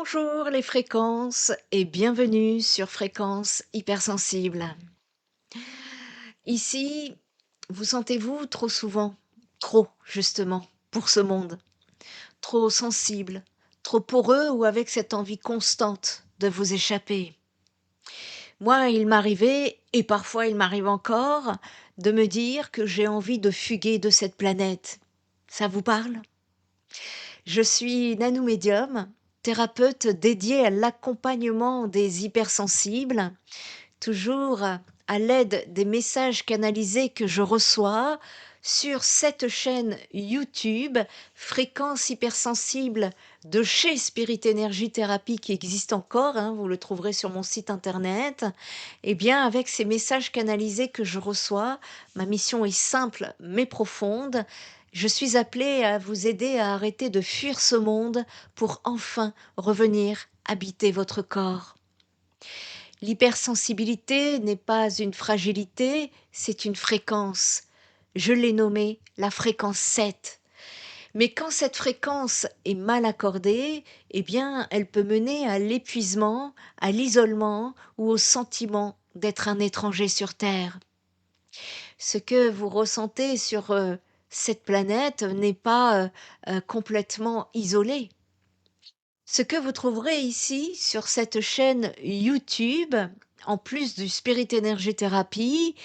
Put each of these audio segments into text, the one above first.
Bonjour les fréquences et bienvenue sur Fréquence Hypersensible. Ici, vous sentez-vous trop souvent, trop justement, pour ce monde, trop sensible, trop poreux ou avec cette envie constante de vous échapper? Moi, il m'arrivait, et parfois il m'arrive encore, de me dire que j'ai envie de fuguer de cette planète. Ça vous parle? Je suis nanomédium, thérapeute dédiée à l'accompagnement des hypersensibles, toujours à l'aide des messages canalisés que je reçois sur cette chaîne YouTube, Fréquence Hypersensible de chez Spirit Energy Therapy qui existe encore, hein, vous le trouverez sur mon site internet. Et bien, avec ces messages canalisés que je reçois, ma mission est simple mais profonde. Je suis appelée à vous aider à arrêter de fuir ce monde pour enfin revenir habiter votre corps. L'hypersensibilité n'est pas une fragilité, c'est une fréquence. Je l'ai nommée la fréquence 7. Mais quand cette fréquence est mal accordée, eh bien, elle peut mener à l'épuisement, à l'isolement ou au sentiment d'être un étranger sur Terre. Ce que vous ressentez sur cette planète n'est pas complètement isolé. Ce que vous trouverez ici sur cette chaîne YouTube, en plus du Spirit Energy Therapy,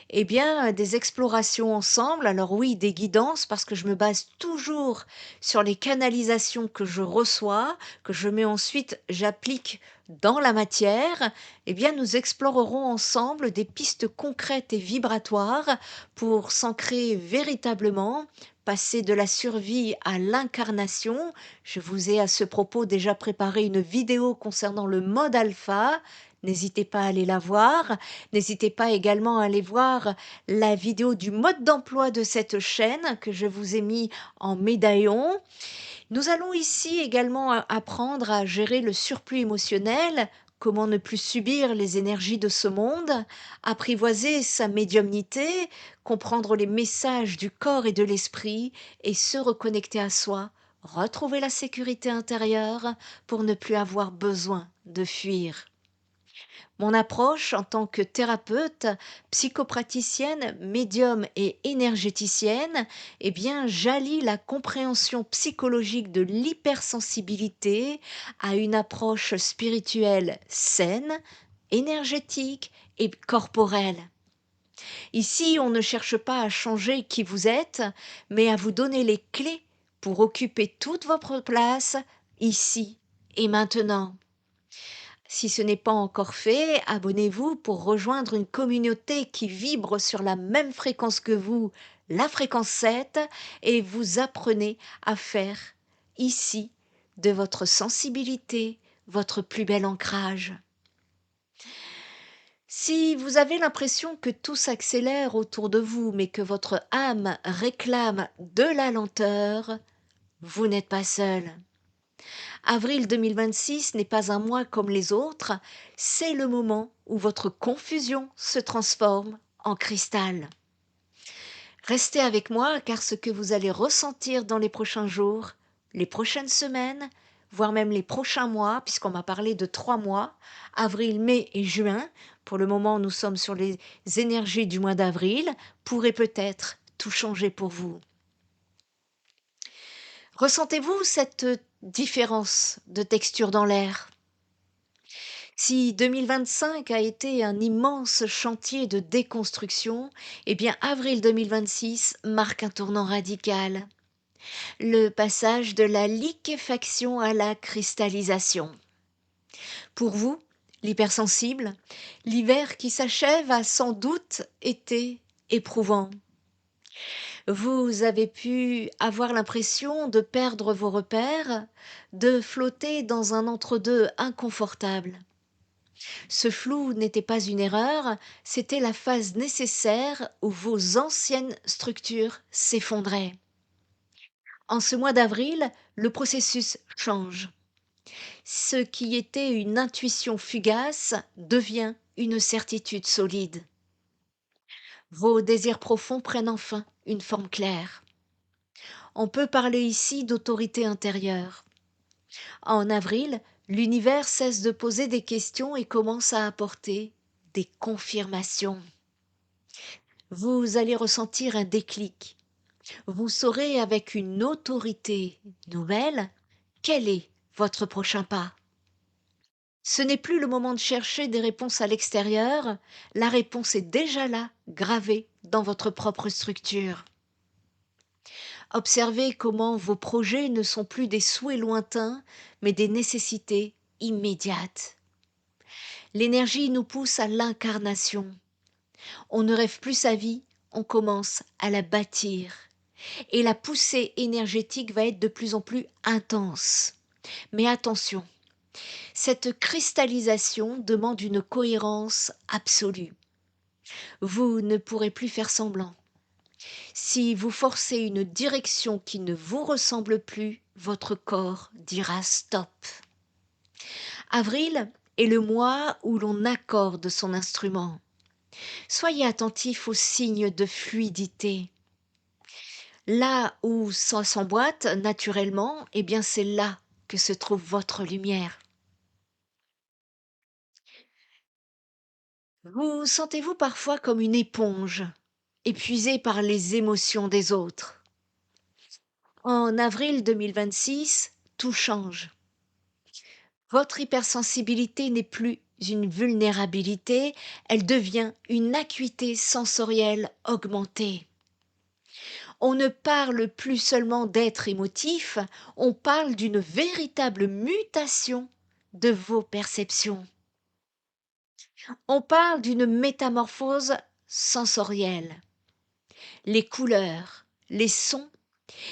eh bien, des explorations ensemble. Alors oui, des guidances parce que je me base toujours sur les canalisations que je reçois, que je mets ensuite, j'applique dans la matière. Eh bien, nous explorerons ensemble des pistes concrètes et vibratoires pour s'ancrer véritablement, passer de la survie à l'incarnation. Je vous ai à ce propos déjà préparé une vidéo concernant le mode alpha. N'hésitez pas à aller la voir. N'hésitez pas également à aller voir la vidéo du mode d'emploi de cette chaîne que je vous ai mis en médaillon. Nous allons ici également apprendre à gérer le surplus émotionnel, comment ne plus subir les énergies de ce monde, apprivoiser sa médiumnité, comprendre les messages du corps et de l'esprit et se reconnecter à soi, retrouver la sécurité intérieure pour ne plus avoir besoin de fuir. Mon approche en tant que thérapeute, psychopraticienne, médium et énergéticienne, eh bien, j'allie la compréhension psychologique de l'hypersensibilité à une approche spirituelle saine, énergétique et corporelle. Ici, on ne cherche pas à changer qui vous êtes, mais à vous donner les clés pour occuper toute votre place ici et maintenant. Si ce n'est pas encore fait, abonnez-vous pour rejoindre une communauté qui vibre sur la même fréquence que vous, la fréquence 7, et vous apprenez à faire ici de votre sensibilité votre plus bel ancrage. Si vous avez l'impression que tout s'accélère autour de vous, mais que votre âme réclame de la lenteur, vous n'êtes pas seul. Avril 2026 n'est pas un mois comme les autres, c'est le moment où votre confusion se transforme en cristal. Restez avec moi car ce que vous allez ressentir dans les prochains jours, les prochaines semaines, voire même les prochains mois, puisqu'on m'a parlé de 3 mois, avril, mai et juin, pour le moment nous sommes sur les énergies du mois d'avril, pourrait peut-être tout changer pour vous. Ressentez-vous cette différence de texture dans l'air? Si 2025 a été un immense chantier de déconstruction, eh bien avril 2026 marque un tournant radical. Le passage de la liquéfaction à la cristallisation. Pour vous, l'hypersensible, l'hiver qui s'achève a sans doute été éprouvant. Vous avez pu avoir l'impression de perdre vos repères, de flotter dans un entre-deux inconfortable. Ce flou n'était pas une erreur, c'était la phase nécessaire où vos anciennes structures s'effondraient. En ce mois d'avril, le processus change. Ce qui était une intuition fugace devient une certitude solide. Vos désirs profonds prennent enfin une forme claire. On peut parler ici d'autorité intérieure. En avril, L'univers cesse de poser des questions et commence à apporter des confirmations. Vous allez ressentir un déclic. Vous saurez avec une autorité nouvelle quel est votre prochain pas. Ce n'est plus le moment de chercher des réponses à l'extérieur, la réponse est déjà là, gravée dans votre propre structure. Observez comment vos projets ne sont plus des souhaits lointains, mais des nécessités immédiates. L'énergie nous pousse à l'incarnation. On ne rêve plus sa vie, on commence à la bâtir. Et la poussée énergétique va être de plus en plus intense. Mais attention, cette cristallisation demande une cohérence absolue. Vous ne pourrez plus faire semblant. Si vous forcez une direction qui ne vous ressemble plus, votre corps dira stop. Avril est le mois où l'on accorde son instrument. Soyez attentif aux signes de fluidité. Là où ça s'emboîte naturellement, eh bien c'est là que se trouve votre lumière. Vous sentez-vous parfois comme une éponge, épuisée par les émotions des autres. En avril 2026, tout change. Votre hypersensibilité n'est plus une vulnérabilité, elle devient une acuité sensorielle augmentée. On ne parle plus seulement d'être émotif, on parle d'une véritable mutation de vos perceptions. On parle d'une métamorphose sensorielle. Les couleurs, les sons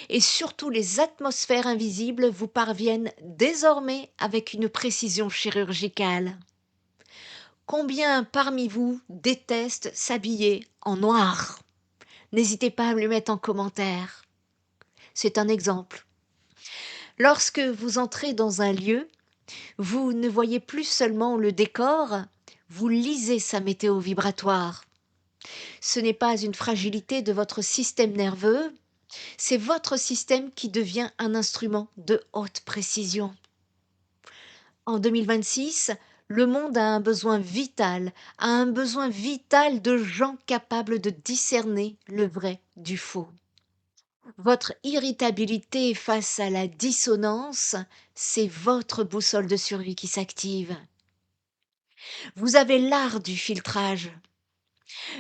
et surtout les atmosphères invisibles vous parviennent désormais avec une précision chirurgicale. Combien parmi vous détestent s'habiller en noir? N'hésitez pas à me le mettre en commentaire. C'est un exemple. Lorsque vous entrez dans un lieu, vous ne voyez plus seulement le décor, vous lisez sa météo vibratoire. Ce n'est pas une fragilité de votre système nerveux, c'est votre système qui devient un instrument de haute précision. En 2026, le monde a un besoin vital de gens capables de discerner le vrai du faux. Votre irritabilité face à la dissonance, c'est votre boussole de survie qui s'active. Vous avez l'art du filtrage.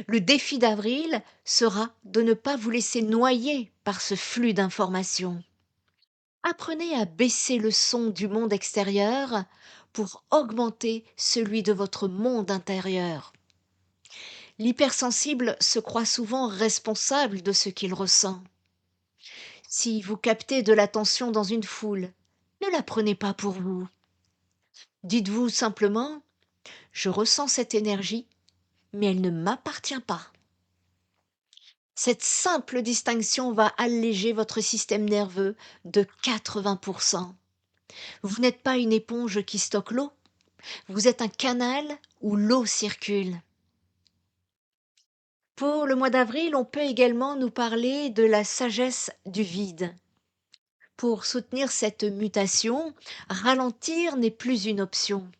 Le défi d'avril sera de ne pas vous laisser noyer par ce flux d'informations. Apprenez à baisser le son du monde extérieur pour augmenter celui de votre monde intérieur. L'hypersensible se croit souvent responsable de ce qu'il ressent. Si vous captez de l'attention dans une foule, ne la prenez pas pour vous. Dites-vous simplement, je ressens cette énergie, mais elle ne m'appartient pas. Cette simple distinction va alléger votre système nerveux de 80%. Vous n'êtes pas une éponge qui stocke l'eau, vous êtes un canal où l'eau circule. Pour le mois d'avril, on peut également nous parler de la sagesse du vide. Pour soutenir cette mutation, ralentir n'est plus une option.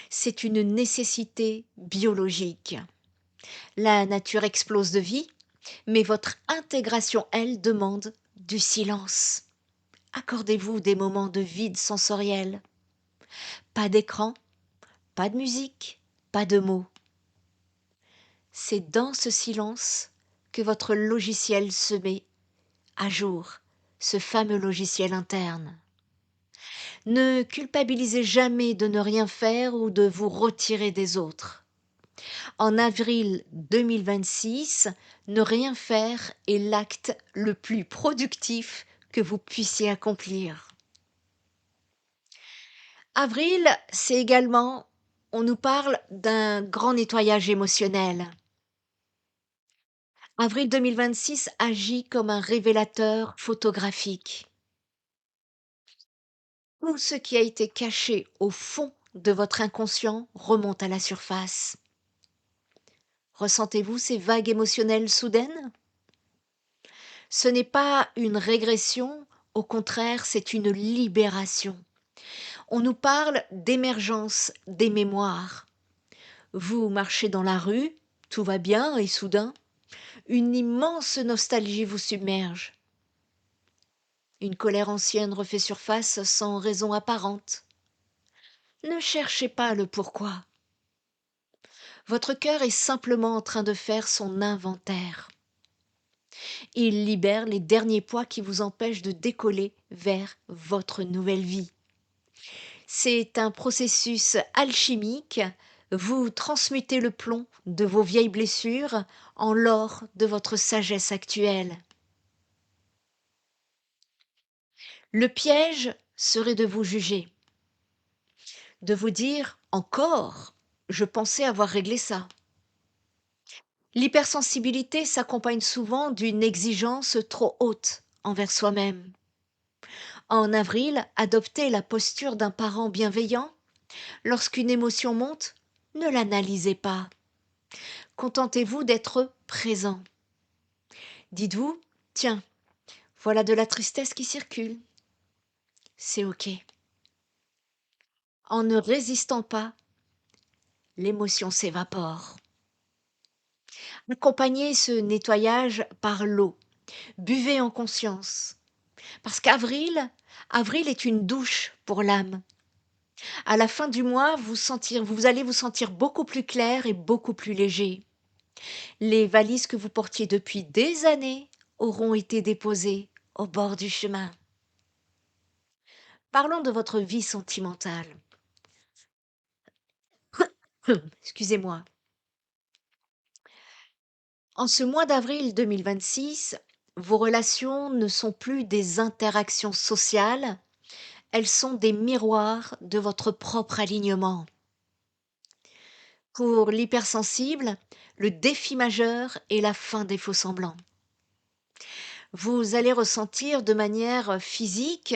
C'est une nécessité biologique. La nature explose de vie, mais votre intégration, elle, demande du silence. Accordez-vous des moments de vide sensoriel. Pas d'écran, pas de musique, pas de mots. C'est dans ce silence que votre logiciel se met à jour, ce fameux logiciel interne. Ne culpabilisez jamais de ne rien faire ou de vous retirer des autres. En avril 2026, ne rien faire est l'acte le plus productif que vous puissiez accomplir. Avril, c'est également, on nous parle d'un grand nettoyage émotionnel. Avril 2026 agit comme un révélateur photographique. Tout ce qui a été caché au fond de votre inconscient remonte à la surface. Ressentez-vous ces vagues émotionnelles soudaines? Ce n'est pas une régression, au contraire, c'est une libération. On nous parle d'émergence des mémoires. Vous marchez dans la rue, tout va bien et soudain, une immense nostalgie vous submerge. Une colère ancienne refait surface sans raison apparente. Ne cherchez pas le pourquoi. Votre cœur est simplement en train de faire son inventaire. Il libère les derniers poids qui vous empêchent de décoller vers votre nouvelle vie. C'est un processus alchimique. Vous transmutez le plomb de vos vieilles blessures en l'or de votre sagesse actuelle. Le piège serait de vous juger, de vous dire encore, je pensais avoir réglé ça. L'hypersensibilité s'accompagne souvent d'une exigence trop haute envers soi-même. En avril, adoptez la posture d'un parent bienveillant. Lorsqu'une émotion monte, ne l'analysez pas. Contentez-vous d'être présent. Dites-vous, tiens, voilà de la tristesse qui circule. C'est OK. En ne résistant pas, l'émotion s'évapore. Accompagnez ce nettoyage par l'eau. Buvez en conscience. Parce avril est une douche pour l'âme. À la fin du mois, vous allez vous sentir beaucoup plus clair et beaucoup plus léger. Les valises que vous portiez depuis des années auront été déposées au bord du chemin. Parlons de votre vie sentimentale. Excusez-moi. En ce mois d'avril 2026, vos relations ne sont plus des interactions sociales, elles sont des miroirs de votre propre alignement. Pour l'hypersensible, le défi majeur est la fin des faux-semblants. Vous allez ressentir de manière physique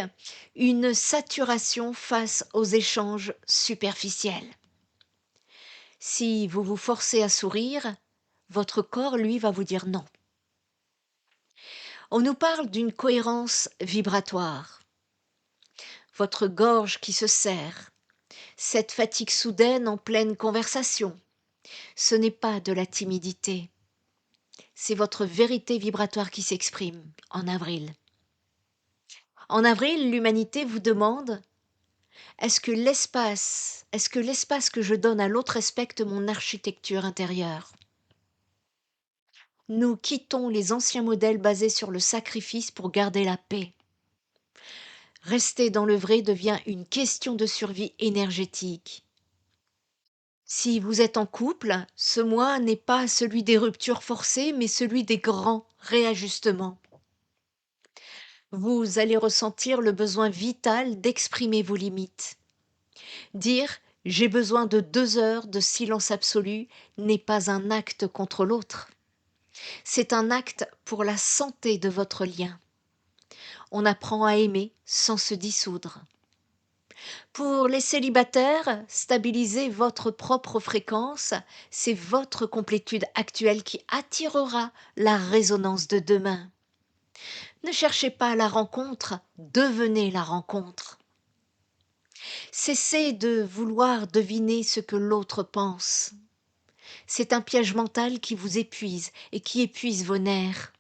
une saturation face aux échanges superficiels. Si vous vous forcez à sourire, votre corps, lui, va vous dire non. On nous parle d'une cohérence vibratoire. Votre gorge qui se serre, cette fatigue soudaine en pleine conversation, ce n'est pas de la timidité, c'est votre vérité vibratoire qui s'exprime en avril. En avril, l'humanité vous demande: est-ce que l'espace que je donne à l'autre respecte mon architecture intérieure? Nous quittons les anciens modèles basés sur le sacrifice pour garder la paix. Rester dans le vrai devient une question de survie énergétique. Si vous êtes en couple, ce mois n'est pas celui des ruptures forcées, mais celui des grands réajustements. Vous allez ressentir le besoin vital d'exprimer vos limites. Dire j'ai besoin de 2 heures de silence absolu n'est pas un acte contre l'autre. C'est un acte pour la santé de votre lien. On apprend à aimer sans se dissoudre. Pour les célibataires, stabilisez votre propre fréquence, c'est votre complétude actuelle qui attirera la résonance de demain. Ne cherchez pas la rencontre, devenez la rencontre. Cessez de vouloir deviner ce que l'autre pense. C'est un piège mental qui vous épuise et qui épuise vos nerfs.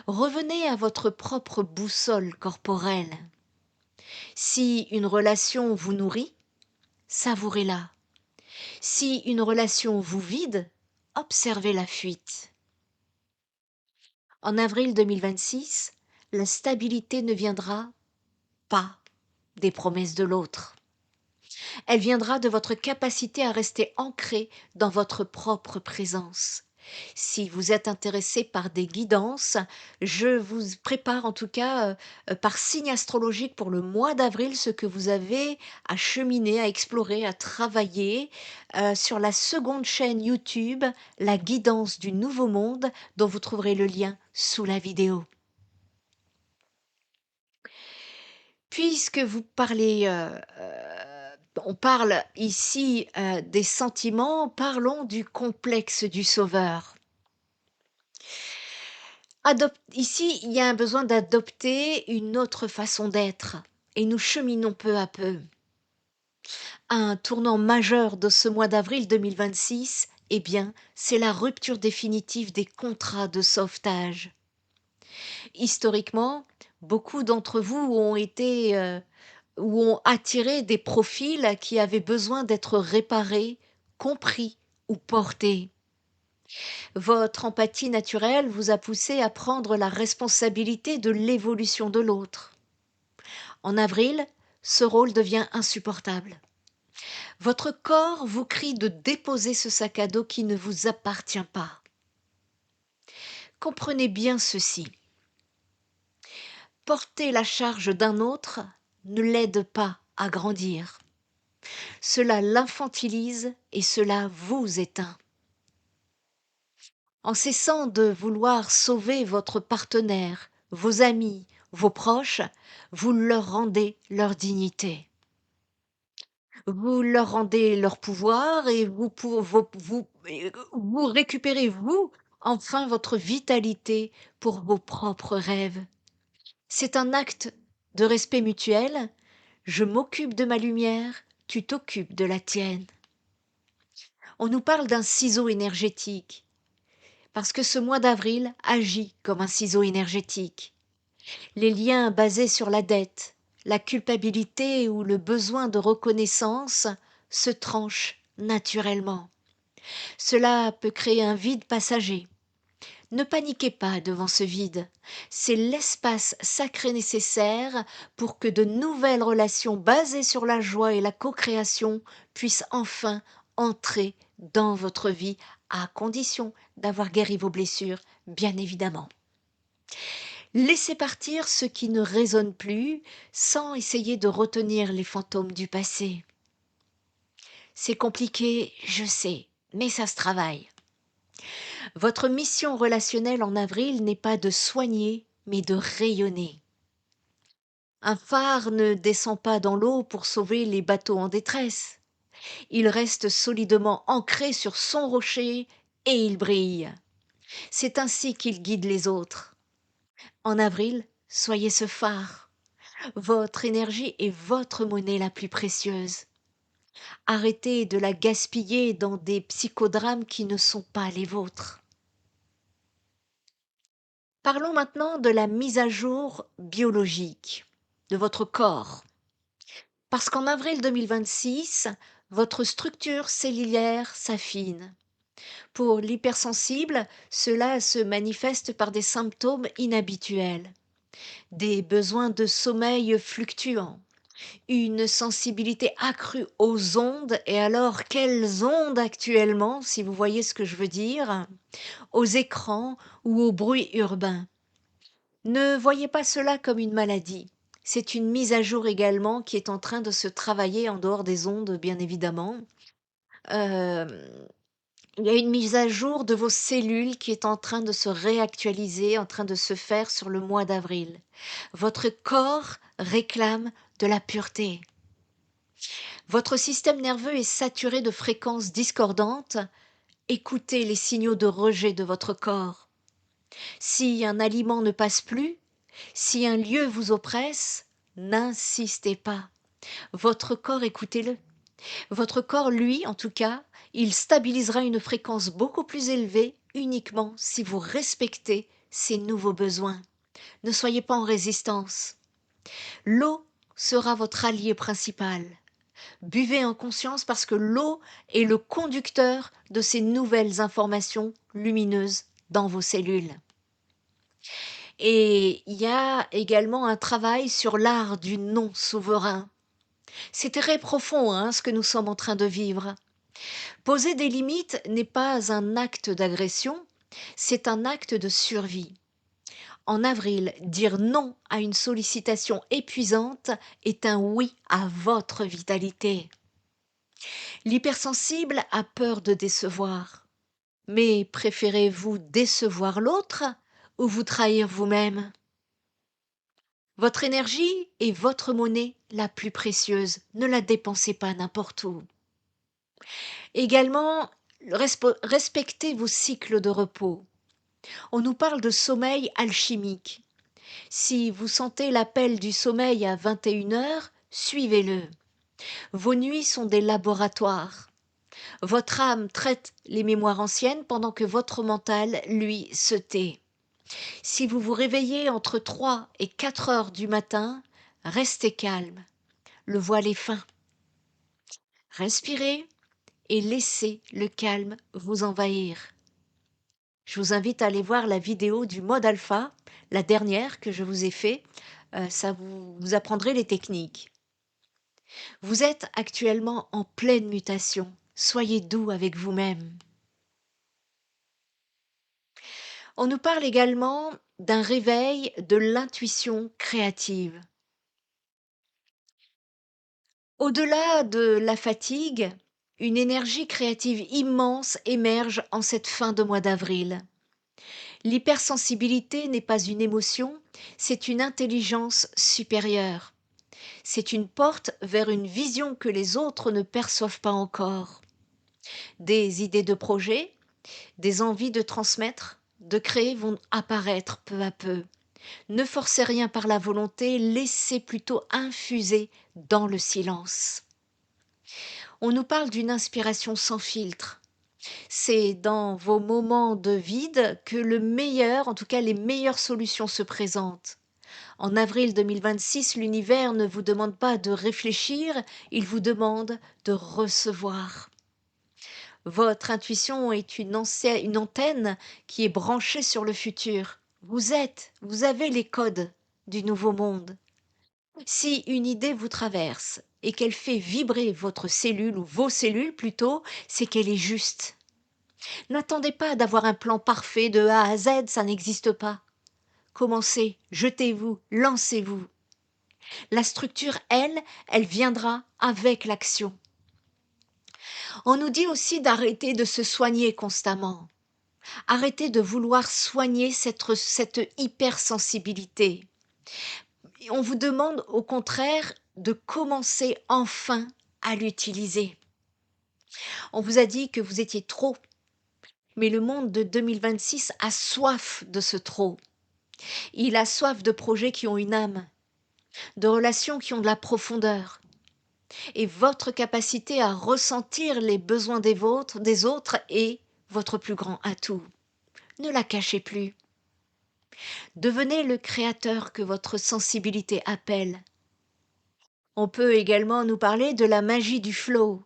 Revenez à votre propre boussole corporelle. Si une relation vous nourrit, savourez-la. Si une relation vous vide, observez la fuite. En avril 2026, la stabilité ne viendra pas des promesses de l'autre. Elle viendra de votre capacité à rester ancré dans votre propre présence. Si vous êtes intéressé par des guidances, je vous prépare en tout cas par signe astrologique pour le mois d'avril ce que vous avez à cheminer, à explorer, à travailler sur la seconde chaîne YouTube, la guidance du nouveau monde, dont vous trouverez le lien sous la vidéo. Puisque vous parlez, on parle ici, des sentiments, parlons du complexe du sauveur. Ici, il y a un besoin d'adopter une autre façon d'être et nous cheminons peu à peu. Un tournant majeur de ce mois d'avril 2026, eh bien, c'est la rupture définitive des contrats de sauvetage. Historiquement, beaucoup d'entre vous ont été, ou ont attiré des profils qui avaient besoin d'être réparés, compris ou portés. Votre empathie naturelle vous a poussé à prendre la responsabilité de l'évolution de l'autre. En avril, ce rôle devient insupportable. Votre corps vous crie de déposer ce sac à dos qui ne vous appartient pas. Comprenez bien ceci. Porter la charge d'un autre ne l'aide pas à grandir. Cela l'infantilise et cela vous éteint. En cessant de vouloir sauver votre partenaire, vos amis, vos proches, vous leur rendez leur dignité. Vous leur rendez leur pouvoir et vous récupérez, vous, enfin votre vitalité pour vos propres rêves. C'est un acte de respect mutuel. Je m'occupe de ma lumière, tu t'occupes de la tienne. On nous parle d'un ciseau énergétique, parce que ce mois d'avril agit comme un ciseau énergétique. Les liens basés sur la dette, la culpabilité ou le besoin de reconnaissance se tranchent naturellement. Cela peut créer un vide passager. Ne paniquez pas devant ce vide. C'est l'espace sacré nécessaire pour que de nouvelles relations basées sur la joie et la co-création puissent enfin entrer dans votre vie, à condition d'avoir guéri vos blessures, bien évidemment. Laissez partir ce qui ne résonne plus sans essayer de retenir les fantômes du passé. C'est compliqué, je sais, mais ça se travaille. Votre mission relationnelle en avril n'est pas de soigner, mais de rayonner. Un phare ne descend pas dans l'eau pour sauver les bateaux en détresse. Il reste solidement ancré sur son rocher et il brille. C'est ainsi qu'il guide les autres. En avril, soyez ce phare. Votre énergie est votre monnaie la plus précieuse. Arrêtez de la gaspiller dans des psychodrames qui ne sont pas les vôtres. Parlons maintenant de la mise à jour biologique de votre corps. Parce qu'en avril 2026, votre structure cellulaire s'affine. Pour l'hypersensible, cela se manifeste par des symptômes inhabituels, des besoins de sommeil fluctuants, une sensibilité accrue aux ondes, et alors quelles ondes actuellement, si vous voyez ce que je veux dire, aux écrans ou au bruit urbain. Ne voyez pas cela comme une maladie. C'est une mise à jour également qui est en train de se travailler en dehors des ondes, bien évidemment. Euh, il y a une mise à jour de vos cellules qui est en train de se réactualiser, en train de se faire sur le mois d'avril. Votre corps réclame de la pureté. Votre système nerveux est saturé de fréquences discordantes. Écoutez les signaux de rejet de votre corps. Si un aliment ne passe plus, si un lieu vous oppresse, n'insistez pas. Votre corps, écoutez-le. Votre corps, lui, en tout cas, il stabilisera une fréquence beaucoup plus élevée uniquement si vous respectez ses nouveaux besoins. Ne soyez pas en résistance. L'eau sera votre allié principal. Buvez en conscience parce que l'eau est le conducteur de ces nouvelles informations lumineuses dans vos cellules. Et il y a également un travail sur l'art du non souverain. C'est très profond, ce que nous sommes en train de vivre. Poser des limites n'est pas un acte d'agression, c'est un acte de survie. En avril, dire non à une sollicitation épuisante est un oui à votre vitalité. L'hypersensible a peur de décevoir. Mais préférez-vous décevoir l'autre ou vous trahir vous-même? Votre énergie est votre monnaie la plus précieuse. Ne la dépensez pas n'importe où. Également, respectez vos cycles de repos. On nous parle de sommeil alchimique. Si vous sentez l'appel du sommeil à 21 heures, suivez-le. Vos nuits sont des laboratoires. Votre âme traite les mémoires anciennes pendant que votre mental, lui, se tait. Si vous vous réveillez entre 3 et 4 heures du matin, restez calme. Le voile est fin. Respirez et laissez le calme vous envahir. Je vous invite à aller voir la vidéo du mode alpha, la dernière que je vous ai fait. Ça vous apprendrez les techniques. Vous êtes actuellement en pleine mutation. Soyez doux avec vous-même. On nous parle également d'un réveil de l'intuition créative. Au-delà de la fatigue, une énergie créative immense émerge en cette fin de mois d'avril. L'hypersensibilité n'est pas une émotion, c'est une intelligence supérieure. C'est une porte vers une vision que les autres ne perçoivent pas encore. Des idées de projet, des envies de transmettre, de créer vont apparaître peu à peu. Ne forcez rien par la volonté, laissez plutôt infuser dans le silence. On nous parle d'une inspiration sans filtre. C'est dans vos moments de vide que le meilleur, en tout cas les meilleures solutions se présentent. En avril 2026, l'univers ne vous demande pas de réfléchir, il vous demande de recevoir. Votre intuition est une antenne qui est branchée sur le futur. Vous avez les codes du nouveau monde. Si une idée vous traverse et qu'elle fait vibrer votre cellule ou vos cellules plutôt, c'est qu'elle est juste. N'attendez pas d'avoir un plan parfait de A à Z, ça n'existe pas. Commencez, jetez-vous, lancez-vous. La structure, elle viendra avec l'action. On nous dit aussi d'arrêter de se soigner constamment. Arrêtez de vouloir soigner cette hypersensibilité. Et on vous demande au contraire de commencer enfin à l'utiliser. On vous a dit que vous étiez trop, mais le monde de 2026 a soif de ce trop. Il a soif de projets qui ont une âme, de relations qui ont de la profondeur. Et votre capacité à ressentir les besoins des autres est votre plus grand atout. Ne la cachez plus. Devenez le créateur que votre sensibilité appelle. On peut également nous parler de la magie du flow.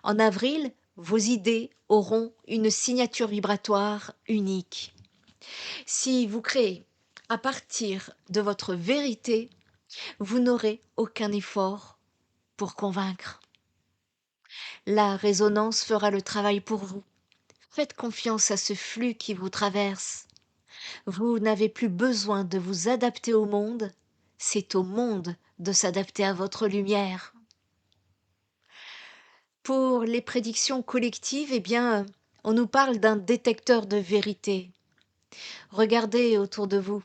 En avril, vos idées auront une signature vibratoire unique. Si vous créez à partir de votre vérité, vous n'aurez aucun effort pour convaincre. La résonance fera le travail pour vous. Faites confiance à ce flux qui vous traverse. Vous n'avez plus besoin de vous adapter au monde, c'est au monde de s'adapter à votre lumière. Pour les prédictions collectives, eh bien, on nous parle d'un détecteur de vérité. Regardez autour de vous.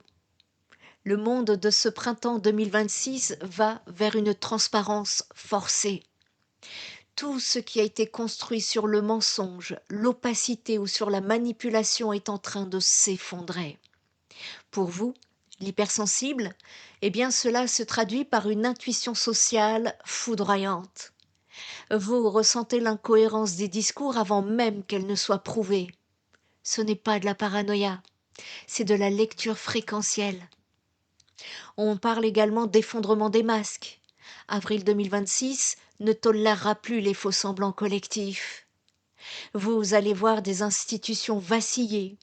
Le monde de ce printemps 2026 va vers une transparence forcée. Tout ce qui a été construit sur le mensonge, l'opacité ou sur la manipulation est en train de s'effondrer. Pour vous, l'hypersensible, eh bien cela se traduit par une intuition sociale foudroyante. Vous ressentez l'incohérence des discours avant même qu'elle ne soit prouvée. Ce n'est pas de la paranoïa, c'est de la lecture fréquentielle. On parle également d'effondrement des masques. Avril 2026 ne tolérera plus les faux-semblants collectifs. Vous allez voir des institutions vaciller,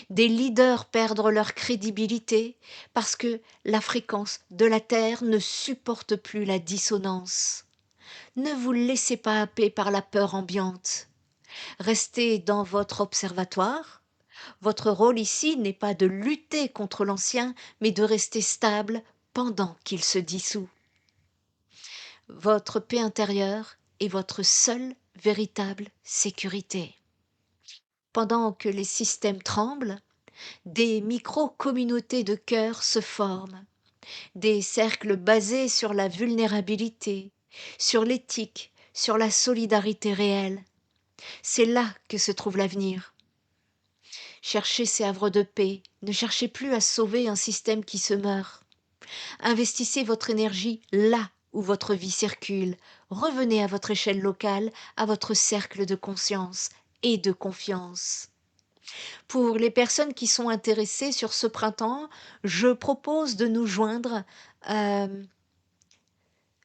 des leaders perdre leur crédibilité parce que la fréquence de la Terre ne supporte plus la dissonance. Ne vous laissez pas happer par la peur ambiante. Restez dans votre observatoire. Votre rôle ici n'est pas de lutter contre l'ancien, mais de rester stable pendant qu'il se dissout. Votre paix intérieure est votre seule véritable sécurité. Pendant que les systèmes tremblent, des micro-communautés de cœur se forment, des cercles basés sur la vulnérabilité, sur l'éthique, sur la solidarité réelle. C'est là que se trouve l'avenir. Cherchez ces havres de paix, ne cherchez plus à sauver un système qui se meurt. Investissez votre énergie là où votre vie circule. Revenez à votre échelle locale, à votre cercle de conscience et de confiance. Pour les personnes qui sont intéressées sur ce printemps, je propose de nous joindre euh,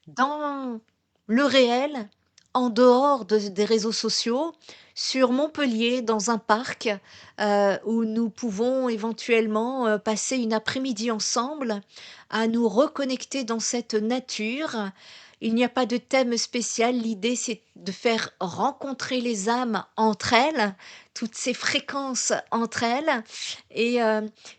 dans le réel, en dehors des réseaux sociaux, sur Montpellier, dans un parc où nous pouvons éventuellement passer une après-midi ensemble à nous reconnecter dans cette nature. Il n'y a pas de thème spécial, l'idée c'est de faire rencontrer les âmes entre elles, toutes ces fréquences entre elles. Et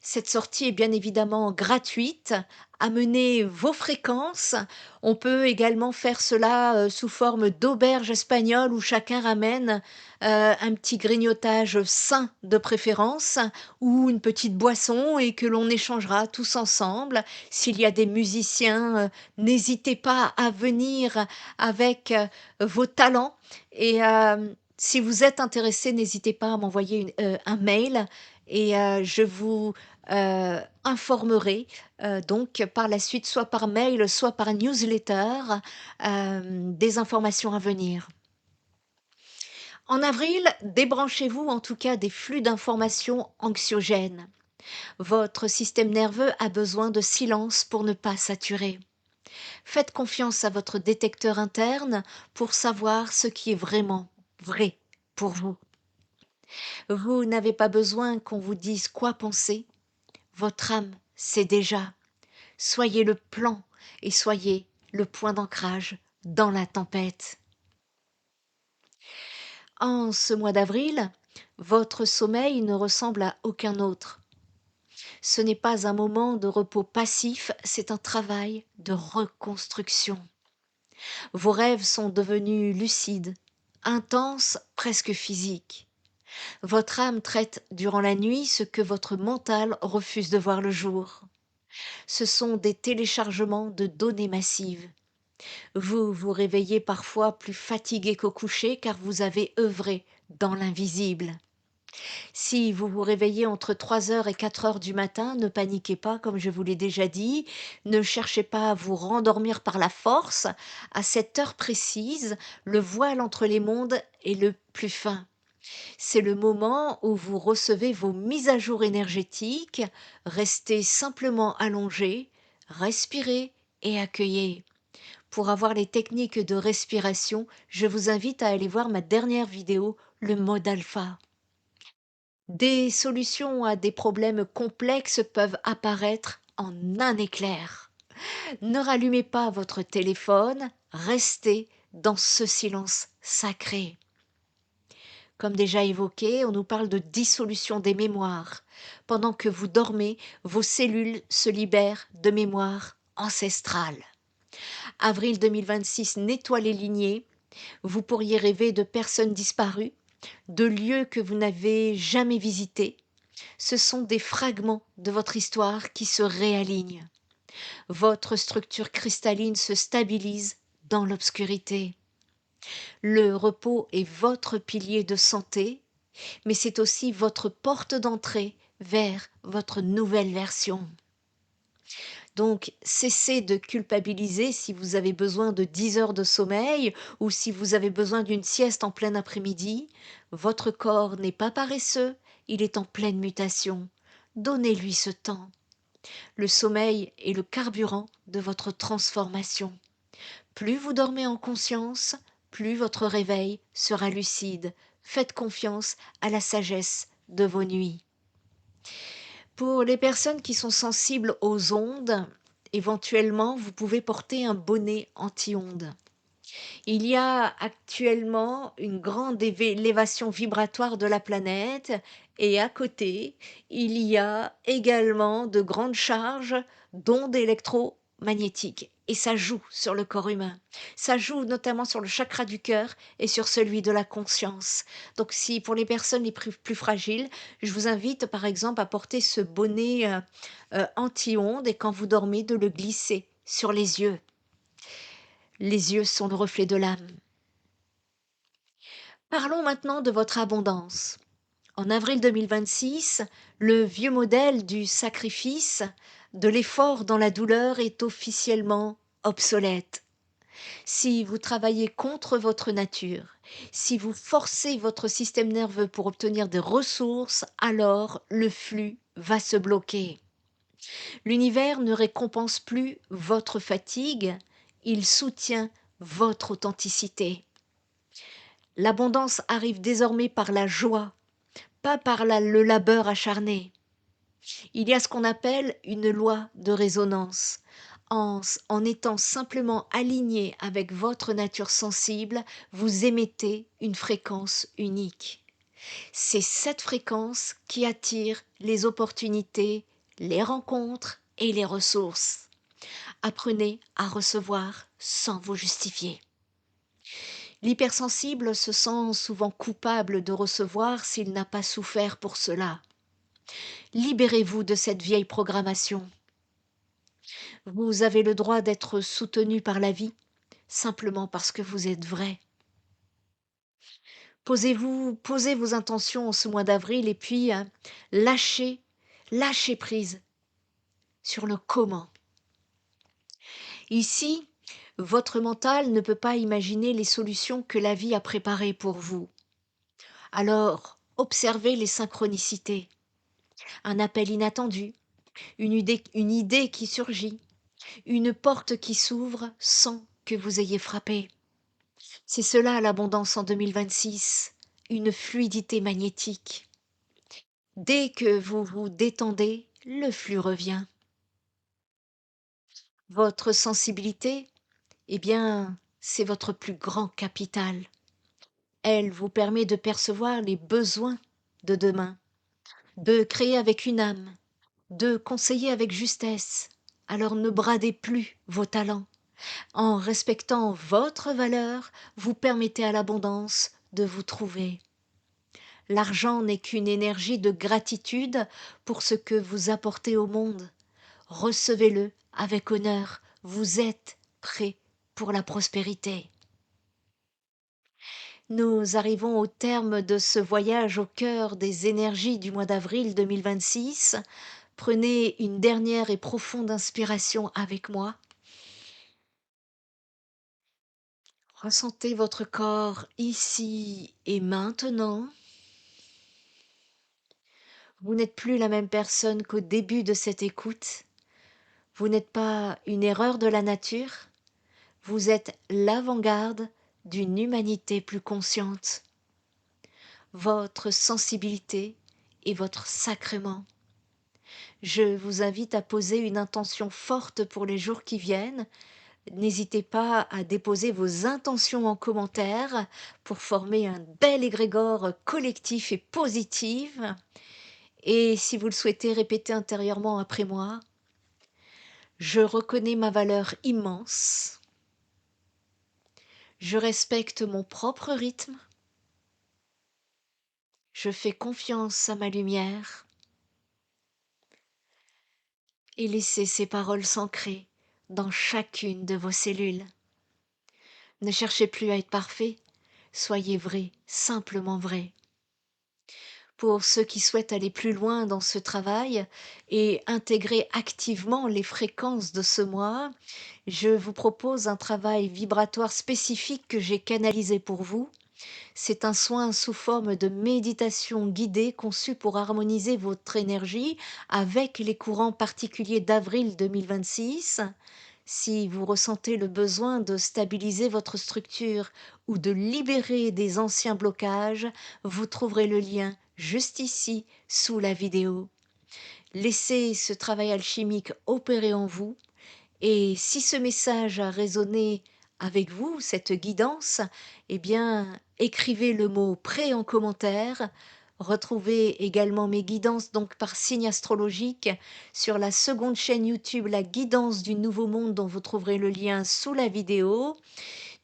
cette sortie est bien évidemment gratuite. Amenez vos fréquences. On peut également faire cela sous forme d'auberge espagnole où chacun ramène un petit grignotage sain de préférence ou une petite boisson et que l'on échangera tous ensemble. S'il y a des musiciens, n'hésitez pas à venir avec vos talents et si vous êtes intéressé, n'hésitez pas à m'envoyer un mail et je vous informerai donc par la suite, soit par mail, soit par newsletter, des informations à venir. En avril, débranchez-vous en tout cas des flux d'informations anxiogènes. Votre système nerveux a besoin de silence pour ne pas saturer. Faites confiance à votre détecteur interne pour savoir ce qui est vraiment vrai pour vous. Vous n'avez pas besoin qu'on vous dise quoi penser. Votre âme sait déjà. Soyez le plan et soyez le point d'ancrage dans la tempête. En ce mois d'avril, votre sommeil ne ressemble à aucun autre. Ce n'est pas un moment de repos passif, c'est un travail de reconstruction. Vos rêves sont devenus lucides, intenses, presque physiques. Votre âme traite durant la nuit ce que votre mental refuse de voir le jour. Ce sont des téléchargements de données massives. Vous vous réveillez parfois plus fatigué qu'au coucher car vous avez œuvré dans l'invisible. Si vous vous réveillez entre 3 heures et 4 heures du matin, ne paniquez pas, comme je vous l'ai déjà dit. Ne cherchez pas à vous rendormir par la force. À cette heure précise, le voile entre les mondes est le plus fin. C'est le moment où vous recevez vos mises à jour énergétiques. Restez simplement allongé, respirez et accueillez. Pour avoir les techniques de respiration, je vous invite à aller voir ma dernière vidéo, le mode alpha. Des solutions à des problèmes complexes peuvent apparaître en un éclair. Ne rallumez pas votre téléphone, restez dans ce silence sacré. Comme déjà évoqué, on nous parle de dissolution des mémoires. Pendant que vous dormez, vos cellules se libèrent de mémoires ancestrales. Avril 2026 nettoie les lignées. Vous pourriez rêver de personnes disparues, de lieux que vous n'avez jamais visités. Ce sont des fragments de votre histoire qui se réalignent. Votre structure cristalline se stabilise dans l'obscurité. Le repos est votre pilier de santé, mais c'est aussi votre porte d'entrée vers votre nouvelle version. Donc, cessez de culpabiliser si vous avez besoin de 10 heures de sommeil ou si vous avez besoin d'une sieste en plein après-midi. Votre corps n'est pas paresseux, il est en pleine mutation. Donnez-lui ce temps. Le sommeil est le carburant de votre transformation. Plus vous dormez en conscience, plus votre réveil sera lucide. Faites confiance à la sagesse de vos nuits. Pour les personnes qui sont sensibles aux ondes, éventuellement, vous pouvez porter un bonnet anti-ondes. Il y a actuellement une grande élévation vibratoire de la planète et à côté, il y a également de grandes charges d'ondes électromagnétiques. Et ça joue sur le corps humain. Ça joue notamment sur le chakra du cœur et sur celui de la conscience. Donc si pour les personnes les plus fragiles, je vous invite par exemple à porter ce bonnet anti-ondes et quand vous dormez de le glisser sur les yeux. Les yeux sont le reflet de l'âme. Parlons maintenant de votre abondance. En avril 2026, le vieux modèle du sacrifice, de l'effort dans la douleur est officiellement obsolète. Si vous travaillez contre votre nature, si vous forcez votre système nerveux pour obtenir des ressources, alors le flux va se bloquer. L'univers ne récompense plus votre fatigue, il soutient votre authenticité. L'abondance arrive désormais par la joie, pas par le labeur acharné. Il y a ce qu'on appelle une loi de résonance. En étant simplement aligné avec votre nature sensible, vous émettez une fréquence unique. C'est cette fréquence qui attire les opportunités, les rencontres et les ressources. Apprenez à recevoir sans vous justifier. L'hypersensible se sent souvent coupable de recevoir s'il n'a pas souffert pour cela. Libérez-vous de cette vieille programmation. Vous avez le droit d'être soutenu par la vie, simplement parce que vous êtes vrai. Posez vos intentions en ce mois d'avril et puis lâchez, lâchez prise sur le comment. Ici, votre mental ne peut pas imaginer les solutions que la vie a préparées pour vous. Alors, observez les synchronicités. Un appel inattendu, une idée qui surgit, une porte qui s'ouvre sans que vous ayez frappé. C'est cela l'abondance en 2026, une fluidité magnétique. Dès que vous vous détendez, le flux revient. Votre sensibilité, eh bien, c'est votre plus grand capital. Elle vous permet de percevoir les besoins de demain, de créer avec une âme, de conseiller avec justesse. Alors ne bradez plus vos talents. En respectant votre valeur, vous permettez à l'abondance de vous trouver. L'argent n'est qu'une énergie de gratitude pour ce que vous apportez au monde. Recevez-le avec honneur. Vous êtes prêt pour la prospérité. Nous arrivons au terme de ce voyage au cœur des énergies du mois d'avril 2026. Prenez une dernière et profonde inspiration avec moi. Ressentez votre corps ici et maintenant. Vous n'êtes plus la même personne qu'au début de cette écoute. Vous n'êtes pas une erreur de la nature. Vous êtes l'avant-garde d'une humanité plus consciente. Votre sensibilité est votre sacrement. Je vous invite à poser une intention forte pour les jours qui viennent. N'hésitez pas à déposer vos intentions en commentaire pour former un bel égrégore collectif et positif. Et si vous le souhaitez, répétez intérieurement après moi. Je reconnais ma valeur immense. Je respecte mon propre rythme. Je fais confiance à ma lumière. Et laissez ces paroles s'ancrer dans chacune de vos cellules. Ne cherchez plus à être parfait. Soyez vrai, simplement vrai. Pour ceux qui souhaitent aller plus loin dans ce travail et intégrer activement les fréquences de ce mois, je vous propose un travail vibratoire spécifique que j'ai canalisé pour vous. C'est un soin sous forme de méditation guidée conçu pour harmoniser votre énergie avec les courants particuliers d'avril 2026. Si vous ressentez le besoin de stabiliser votre structure ou de libérer des anciens blocages, vous trouverez le lien juste ici sous la vidéo. Laissez ce travail alchimique opérer en vous et si ce message a résonné avec vous, cette guidance, eh bien, écrivez le mot prêt en commentaire. Retrouvez également mes guidances donc par signe astrologique sur la seconde chaîne YouTube La Guidance du Nouveau Monde dont vous trouverez le lien sous la vidéo.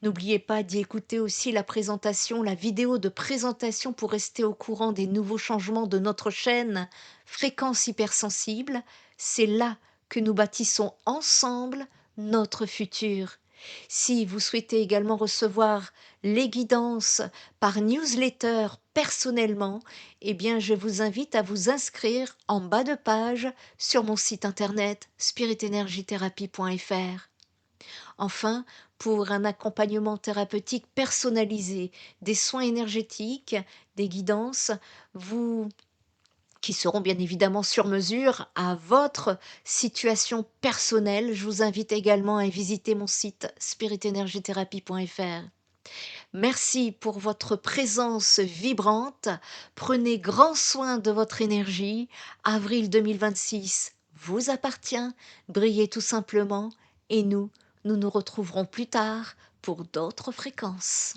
N'oubliez pas d'y écouter aussi la présentation, la vidéo de présentation pour rester au courant des nouveaux changements de notre chaîne Fréquence Hypersensible. C'est là que nous bâtissons ensemble notre futur. Si vous souhaitez également recevoir les guidances par newsletter personnellement, eh bien je vous invite à vous inscrire en bas de page sur mon site internet spiritenergithérapie.fr. Enfin, pour un accompagnement thérapeutique personnalisé, des soins énergétiques, des guidances, vous qui seront bien évidemment sur mesure à votre situation personnelle. Je vous invite également à visiter mon site spiritenergiethérapie.fr. Merci pour votre présence vibrante. Prenez grand soin de votre énergie. Avril 2026 vous appartient. Brillez tout simplement. Et nous nous retrouverons plus tard pour d'autres fréquences.